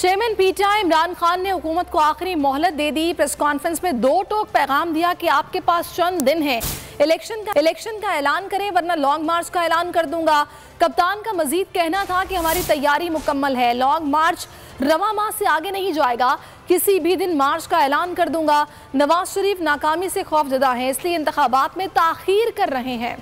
Chairman PTI Imran Khan ने हुकूमत को आखिरी मोहलत दे दी। प्रेस कॉन्फ्रेंस में दो टोक पैगाम दिया कि आपके पास चंद दिन है, इलेक्शन का ऐलान करें वरना लॉन्ग मार्च का ऐलान कर दूंगा। कप्तान का मजीद कहना था कि हमारी तैयारी मुकम्मल है, लॉन्ग मार्च रवा माह से आगे नहीं जाएगा, किसी भी दिन मार्च का ऐलान कर दूंगा। नवाज शरीफ नाकामी से खौफजदा हैं, इसलिए इंतखाबात में ताखीर कर रहे हैं।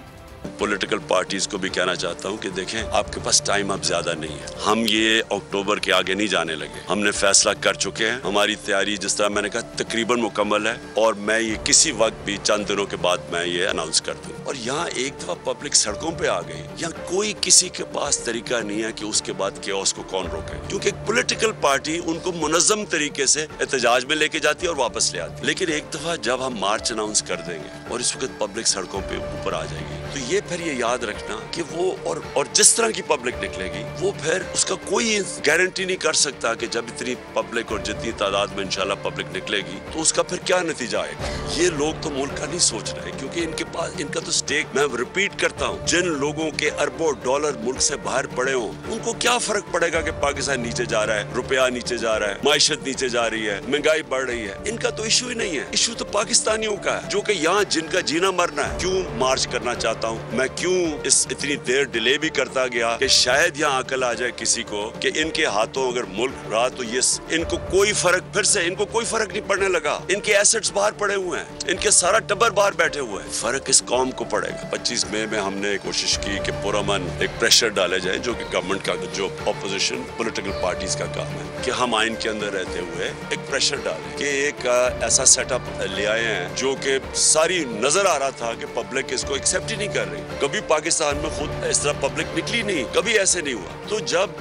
पॉलिटिकल पार्टीज को भी कहना चाहता हूँ कि देखें, आपके पास टाइम अब ज्यादा नहीं है। हम ये अक्टूबर के आगे नहीं जाने लगे, हमने फैसला कर चुके हैं। हमारी तैयारी जिस तरह मैंने कहा तकरीबन मुकम्मल है और मैं ये किसी वक्त भी चंद दिनों के बाद मैं ये अनाउंस कर दूँ। और यहाँ एक दफा पब्लिक सड़कों पे आ गई, यहाँ कोई किसी के पास तरीका नहीं है कि उसके बाद केओस को कौन रोके, क्योंकि पॉलिटिकल पार्टी उनको मुनज़्ज़म तरीके से एहतजाज में लेके जाती है और वापस ले आती है। लेकिन एक दफा जब हम मार्च अनाउंस कर देंगे और इस वक्त पब्लिक सड़कों पे ऊपर आ जाएगी, तो ये फिर ये याद रखना कि वो और जिस तरह की पब्लिक निकलेगी वो फिर उसका कोई गारंटी नहीं कर सकता कि जब इतनी पब्लिक और जितनी तादाद में इंशाल्लाह पब्लिक निकलेगी तो उसका फिर क्या नतीजा आएगा। ये लोग तो मुल्क का नहीं सोच रहे, क्योंकि इनके पास इनका तो स्टेक, मैं रिपीट करता हूँ, जिन लोगों के अरबों डॉलर मुल्क से बाहर पड़े हों उनको क्या फर्क पड़ेगा कि पाकिस्तान नीचे जा रहा है, रुपया नीचे जा रहा है, माइशत नीचे जा रही है, महंगाई बढ़ रही है। इनका तो इशू ही नहीं है, इशू तो पाकिस्तानियों का है जो कि यहाँ जिनका जीना मरना है। क्यों मार्च करना चाहता हूँ मैं, क्यों इतनी देर डिले भी करता गया कि शायद यहाँ अकल आ जाए किसी को कि इनके हाथों अगर मुल्क रहा तो ये इनको कोई फर्क, फिर से इनको कोई फर्क नहीं पड़ने लगा। इनके एसेट्स बाहर पड़े हुए हैं, इनके सारा टब्बर बाहर बैठे हुए हैं। फर्क इस कौम को पड़ेगा। 25 मई में हमने कोशिश की कि पुरअमन एक प्रेशर डाले जाए, जो कि गवर्नमेंट का, जो ऑपोजिशन पॉलिटिकल पार्टीज का काम है कि हम आइन के अंदर रहते हुए एक प्रेशर डालें कि एक ऐसा सेटअप ले आए हैं जो कि सारी नजर आ रहा था कि पब्लिक इसको एक्सेप्ट ही नहीं कर रही। कभी पाकिस्तान में खुद इस तरह पब्लिक निकली नहीं, कभी ऐसे नहीं हुआ। तो जब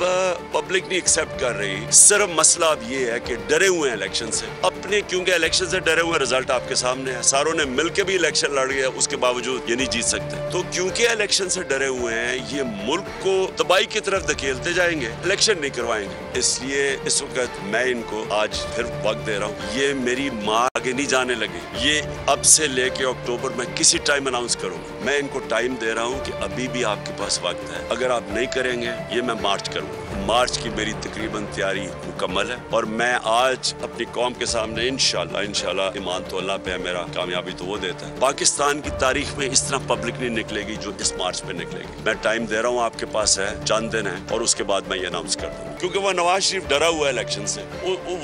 पब्लिक नहीं एक्सेप्ट कर रही, सिर्फ मसला अब ये है कि डरे हुए हैं इलेक्शन से अपने, क्योंकि इलेक्शन से डरे हुए, रिजल्ट आपके सामने है, सारों ने मिलकर भी इलेक्शन लड़ गया, उसके बावजूद ये नहीं जीत सकते। तो क्योंकि इलेक्शन से डरे हुए हैं, ये मुल्क को तबाही की तरफ धकेलते जाएंगे, इलेक्शन नहीं करवाएंगे। इसलिए इस वक्त मैं इनको आज फिर वक्त दे रहा हूँ, ये मेरी माँ आगे नहीं जाने लगी, ये अब से लेके अक्टूबर में किसी टाइम अनाउंस करूंगा। मैं इनको टाइम दे रहा हूँ कि अभी भी आपके पास वक्त है, अगर आप नहीं करेंगे ये मैं मार्च करूंगा। मार्च की मेरी तकरीबन तैयारी मुकम्मल है और मैं आज अपनी कौम के सामने इंशाल्लाह ईमान तो अल्लाह पे है मेरा, कामयाबी तो वो देता है। पाकिस्तान की तारीख में इस तरह पब्लिक नहीं निकलेगी जो इस मार्च पे निकलेगी। मैं टाइम दे रहा हूँ, आपके पास है, चंद दिन है और उसके बाद मैं ये अनाउंस कर दूंगा, क्योंकि वह नवाज शरीफ डरा हुआ है इलेक्शन से।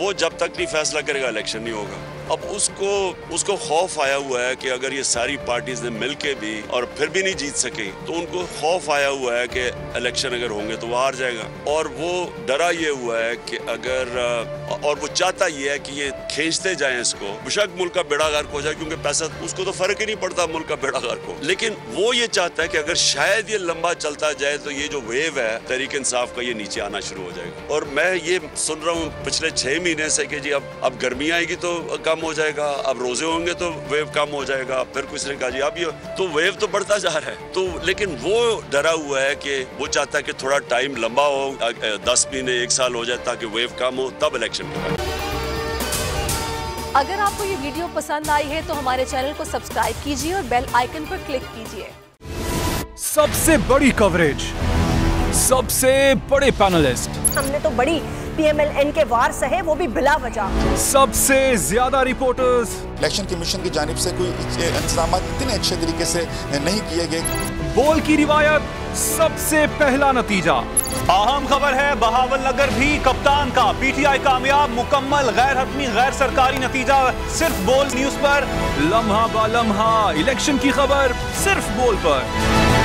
वो जब तक नहीं फैसला करेगा इलेक्शन नहीं होगा। अब उसको खौफ आया हुआ है कि अगर ये सारी पार्टीज ने मिलके भी और फिर भी नहीं जीत सकी, तो उनको खौफ आया हुआ है कि इलेक्शन अगर होंगे तो वो हार जाएगा। और वो डरा ये हुआ है कि अगर और वो चाहता ये है कि ये खींचते जाएं इसको, बेशक मुल्क का बेड़ा गर्क हो जाए, क्योंकि पैसा उसको तो फर्क ही नहीं पड़ता मुल्क का बेड़ा गर्क हो। लेकिन वो ये चाहता है कि अगर शायद ये लंबा चलता जाए तो ये जो वेव है तहरीक इंसाफ का, ये नीचे आना शुरू हो जाएगा। और मैं ये सुन रहा हूँ पिछले 6 महीने से कि जी अब गर्मी आएगी तो कम हो जाएगा, अब रोजे होंगे तो वेव कम हो जाएगा। फिर कुछ ने कहा जी अब ये तो वेव तो बढ़ता जा रहा है। तो लेकिन वो डरा हुआ है कि वो चाहता है कि थोड़ा टाइम लंबा हो, 10 महीने 1 साल हो जाए ताकि वेव कम हो, तब इलेक्शन हो। अगर आपको ये वीडियो पसंद आई है तो हमारे चैनल को सब्सक्राइब कीजिए और बेल आइकन पर क्लिक कीजिए। सबसे बड़ी कवरेज, सबसे बड़े पैनलिस्ट, हमने तो बड़ी PMLN के वार सहे, वो भी बिला वजह। सबसे ज्यादा रिपोर्टर्स, इलेक्शन कमीशन की जानिब से कोई इंतजाम इतने अच्छे तरीके से नहीं किए गए। बोल की रिवायत, सबसे पहला नतीजा। अहम खबर है बहावलनगर भी कप्तान का, PTI कामयाब, मुकम्मल गैर हतमी गैर सरकारी नतीजा सिर्फ बोल न्यूज पर। लम्हा बा लम्हा इलेक्शन की खबर सिर्फ बोल पर।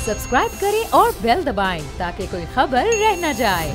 सब्सक्राइब करें और बेल दबाएं ताकि कोई खबर रह न जाए।